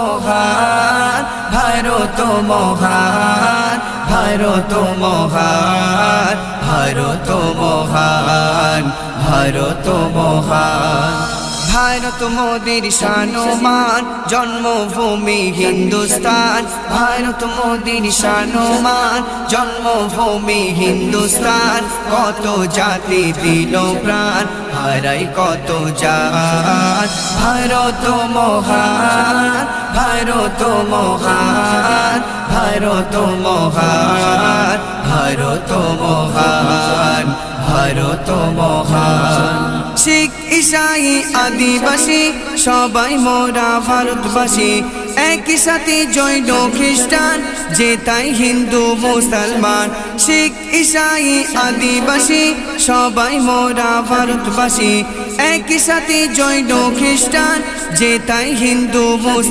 মহান ভারত মহান ভারত মহান ভারত মহান ভারত মহান ভারত মোদের শানমান জন্মভূমি হিন্দুস্তান ভারত মোদের শানমান জন্মভূমি হিন্দুস্তান কত জাতি দিল প্রাণ হারাই কত জাত ভারত মহান ভারত মহান ভারত মহান ভারত মহান ভারত মহান শিখ ঈসাই আদিবাসী সবাই মোরা ভারতবাসী একই সাথে জৈন খ্রিস্টান যে তাই হিন্দু মুসলমান শিখ ঈসাই আদিবাসী সবাই মোরা ভারতবাসী একই সাথে জৈন খ্রিস্টান যে তাই হিন্দু মুসলমান।